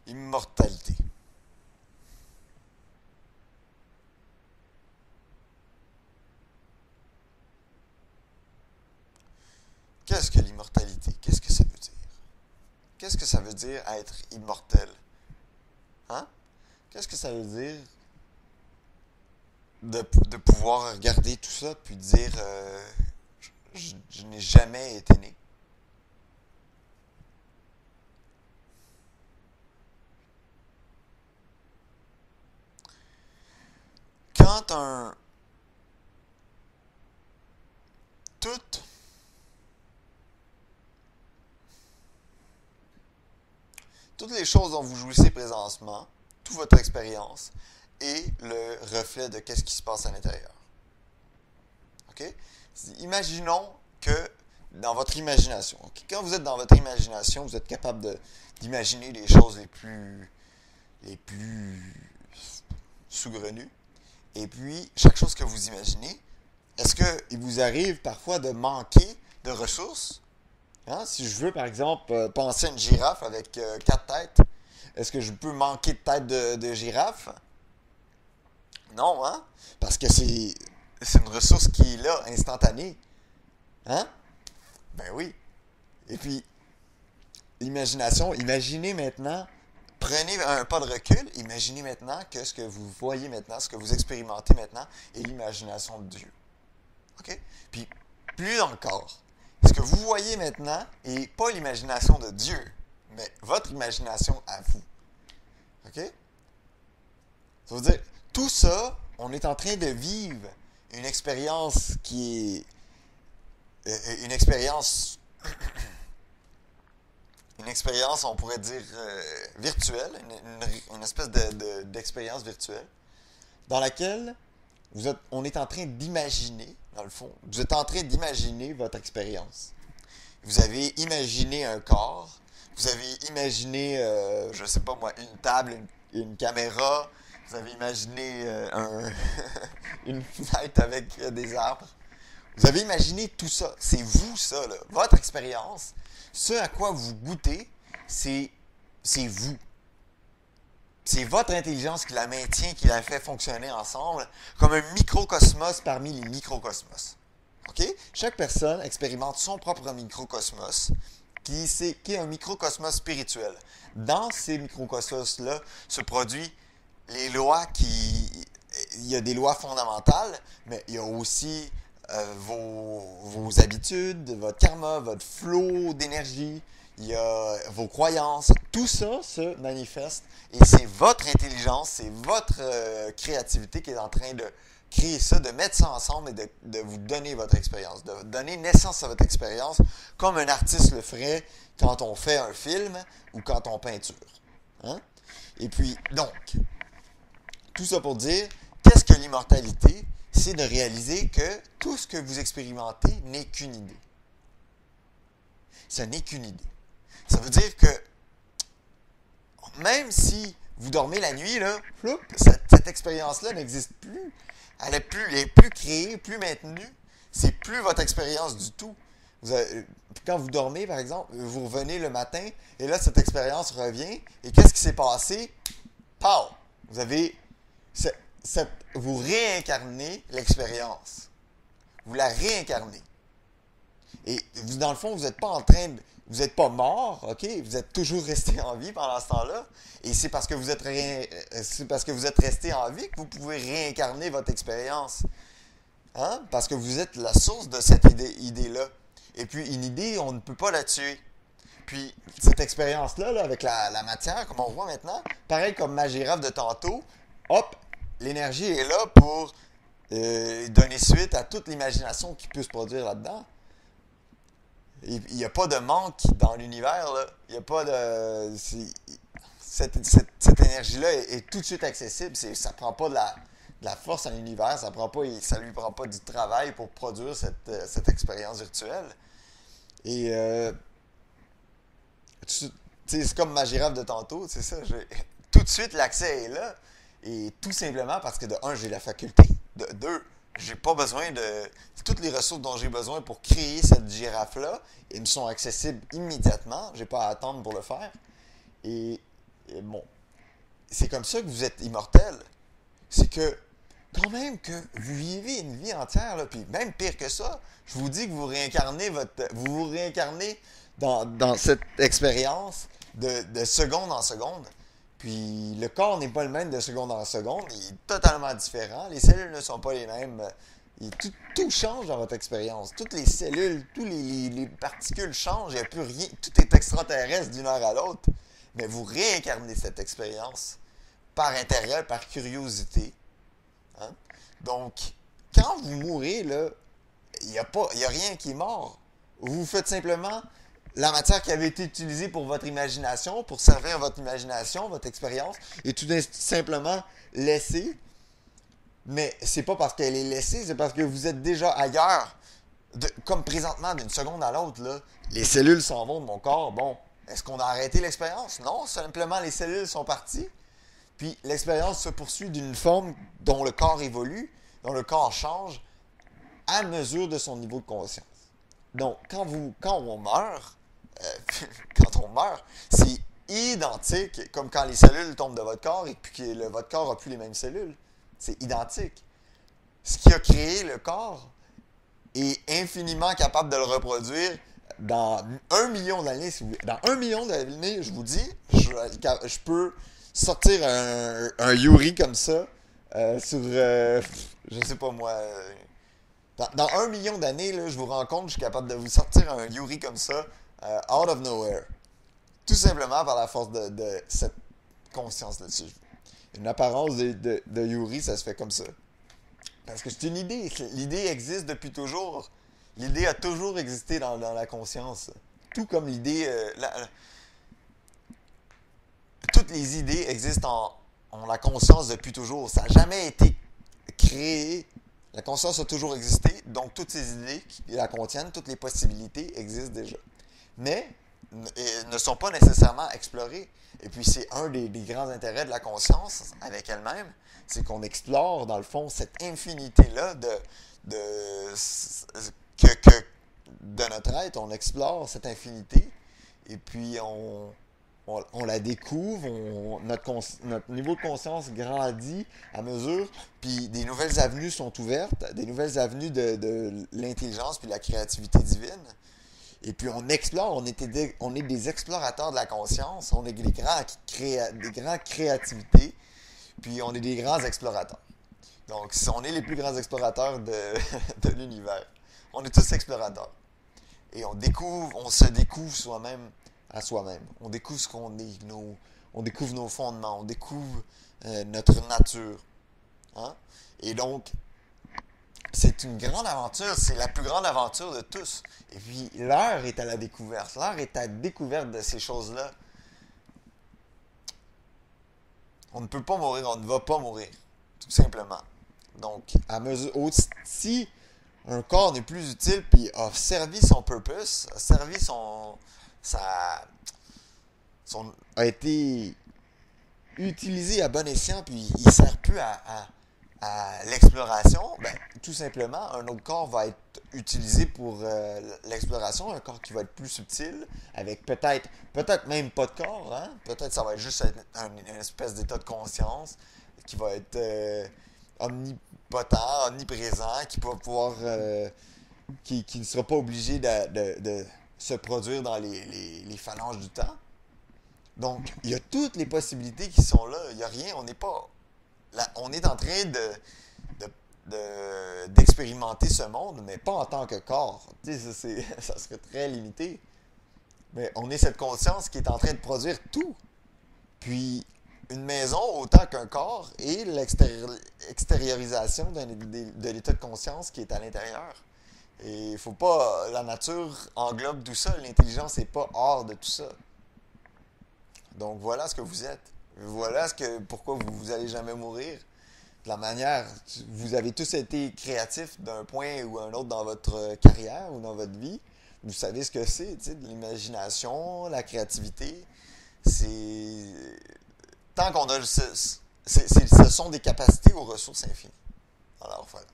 Immortalité. Qu'est-ce que l'immortalité? Qu'est-ce que ça veut dire? Qu'est-ce que ça veut dire être immortel? Hein? Qu'est-ce que ça veut dire de pouvoir regarder tout ça puis dire je n'ai jamais été né? Quand un tout toutes les choses dont vous jouissez présentement, toute votre expérience, est le reflet de qu'est-ce qui se passe à l'intérieur. OK? Imaginons que dans votre imagination, okay? Quand vous êtes dans votre imagination, vous êtes capable d'imaginer les choses les plus saugrenues. Et puis, chaque chose que vous imaginez, est-ce qu'il vous arrive parfois de manquer de ressources? Hein? Si je veux, par exemple, penser à une girafe avec 4 têtes, est-ce que je peux manquer de tête de girafe? Non, hein? Parce que c'est une ressource qui est là, instantanée. Hein? Ben oui. Et puis, l'imagination, imaginez maintenant, prenez un pas de recul, imaginez maintenant que ce que vous voyez maintenant, ce que vous expérimentez maintenant, est l'imagination de Dieu. OK? Puis, plus encore, ce que vous voyez maintenant n'est pas l'imagination de Dieu, mais votre imagination à vous. OK? Ça veut dire, tout ça, on est en train de vivre une expérience qui est une expérience, on pourrait dire, virtuelle, une espèce d'expérience virtuelle, dans laquelle on est en train d'imaginer, dans le fond, vous êtes en train d'imaginer votre expérience. Vous avez imaginé un corps, vous avez imaginé, je ne sais pas moi, une table, une caméra, vous avez imaginé une fenêtre avec des arbres. Vous avez imaginé tout ça. C'est vous, ça, là. Votre expérience, ce à quoi vous goûtez, c'est vous. C'est votre intelligence qui la maintient, qui la fait fonctionner ensemble, comme un microcosmos parmi les microcosmos. OK? Chaque personne expérimente son propre microcosmos, qui est un microcosmos spirituel. Dans ces microcosmos-là se produisent les lois il y a des lois fondamentales, mais il y a aussi vos habitudes, votre karma, votre flot d'énergie, il y a vos croyances. Tout ça se manifeste et c'est votre intelligence, c'est votre créativité qui est en train de créer ça, de mettre ça ensemble et de vous donner votre expérience, de donner naissance à votre expérience comme un artiste le ferait quand on fait un film ou quand on peinture. Hein? Et puis, donc, tout ça pour dire, qu'est-ce que l'immortalité? C'est de réaliser que tout ce que vous expérimentez n'est qu'une idée. Ce n'est qu'une idée. Ça veut dire que même si vous dormez la nuit, là, cette expérience-là n'existe plus. Elle est plus créée, plus maintenue. C'est plus votre expérience du tout. Quand vous dormez, par exemple, vous revenez le matin et là, cette expérience revient. Et qu'est-ce qui s'est passé? Pow! Vous avez vous réincarnez l'expérience. Vous la réincarnez. Et vous, dans le fond, vous n'êtes pas en train de. Vous n'êtes pas mort, OK? Vous êtes toujours resté en vie pendant ce temps-là. Et c'est parce que vous êtes resté en vie que vous pouvez réincarner votre expérience. Hein? Parce que vous êtes la source de cette idée-là. Et puis, une idée, on ne peut pas la tuer. Puis, cette expérience-là, là, avec la matière, comme on voit maintenant, pareil comme ma girafe de tantôt, hop, l'énergie est là pour donner suite à toute l'imagination qui peut se produire là-dedans. Il n'y a pas de manque dans l'univers, là. Il n'y a pas de. Cette énergie-là est tout de suite accessible. Ça ne prend pas de la force à l'univers, ça ne lui prend pas du travail pour produire cette expérience virtuelle. Et c'est comme ma girafe de tantôt, c'est ça. Tout de suite, l'accès est là. Et tout simplement parce que de un, j'ai la faculté. De deux, j'ai pas besoin de. Toutes les ressources dont j'ai besoin pour créer cette girafe-là, elles me sont accessibles immédiatement. J'ai pas à attendre pour le faire. Et Et bon, c'est comme ça que vous êtes immortel. C'est que, quand même que vous vivez une vie entière, là, puis même pire que ça, je vous dis que vous réincarnez dans cette expérience de seconde en seconde. Puis le corps n'est pas le même de seconde en seconde, il est totalement différent. Les cellules ne sont pas les mêmes. Tout change dans votre expérience. Toutes les cellules, toutes les particules changent, il n'y a plus rien. Tout est extraterrestre d'une heure à l'autre. Mais vous réincarnez cette expérience par intérêt, par curiosité. Hein? Donc, quand vous mourrez, là, il y a rien qui est mort. Vous faites simplement la matière qui avait été utilisée pour votre imagination, pour servir votre imagination, votre expérience, et tout simplement laissée. Mais c'est pas parce qu'elle est laissée, c'est parce que vous êtes déjà ailleurs. Comme présentement, d'une seconde à l'autre, là, les cellules s'en vont de mon corps. Bon, est-ce qu'on a arrêté l'expérience? Non, simplement les cellules sont parties. Puis l'expérience se poursuit d'une forme dont le corps évolue, dont le corps change à mesure de son niveau de conscience. Donc, quand on meurt, c'est identique comme quand les cellules tombent de votre corps et puis que votre corps n'a plus les mêmes cellules. C'est identique. Ce qui a créé le corps est infiniment capable de le reproduire dans 1 million d'années. Dans 1 million d'années, je vous dis, je peux sortir un Yuri comme ça sur, je sais pas moi, dans 1 million d'années, là, je vous rends compte, je suis capable de vous sortir un Yuri comme ça, out of nowhere. Tout simplement par la force de cette conscience là-dessus. Une apparence de Yuri, ça se fait comme ça. Parce que c'est une idée. L'idée existe depuis toujours. L'idée a toujours existé dans la conscience. Tout comme l'idée... toutes les idées existent en la conscience depuis toujours. Ça n'a jamais été créé. La conscience a toujours existé. Donc, toutes ces idées qui la contiennent, toutes les possibilités existent déjà. Mais ne sont pas nécessairement explorées. Et puis, c'est un des grands intérêts de la conscience avec elle-même, c'est qu'on explore, dans le fond, cette infinité-là de notre être. On explore cette infinité et puis on la découvre, notre niveau de conscience grandit à mesure, puis des nouvelles avenues sont ouvertes, des nouvelles avenues de l'intelligence puis de la créativité divine. Et puis on explore, on est des explorateurs de la conscience, on est des grands créativités, puis on est des grands explorateurs. Donc on est les plus grands explorateurs de l'univers. On est tous explorateurs. Et on se découvre soi-même à soi-même. On découvre ce qu'on est, on découvre nos fondements, on découvre notre nature. Hein? Et donc, c'est une grande aventure, c'est la plus grande aventure de tous. Et puis, l'heure est à la découverte. L'heure est à la découverte de ces choses-là. On ne peut pas mourir, on ne va pas mourir. Tout simplement. Donc, si un corps n'est plus utile, puis a servi son purpose, a servi a été utilisé à bon escient, puis il ne sert plus à l'exploration, ben, tout simplement, un autre corps va être utilisé pour l'exploration, un corps qui va être plus subtil, avec peut-être même pas de corps, hein? Peut-être ça va être juste une espèce d'état de conscience qui va être omnipotent, omniprésent, qui va pouvoir qui ne sera pas obligé de se produire dans les phalanges du temps. Donc, il y a toutes les possibilités qui sont là. Il n'y a rien, on n'est pas... Là, on est en train d'expérimenter ce monde, mais pas en tant que corps. Tu sais, ça serait très limité. Mais on est cette conscience qui est en train de produire tout. Puis, une maison autant qu'un corps et l'extériorisation de l'état de conscience qui est à l'intérieur. Et il faut pas... La nature englobe tout ça. L'intelligence n'est pas hors de tout ça. Donc, voilà ce que vous êtes. Voilà pourquoi vous n'allez jamais mourir. De la manière, vous avez tous été créatifs d'un point ou un autre dans votre carrière ou dans votre vie. Vous savez ce que c'est, tu sais, de l'imagination, la créativité. Tant qu'on a... ce sont des capacités aux ressources infinies. Alors, voilà.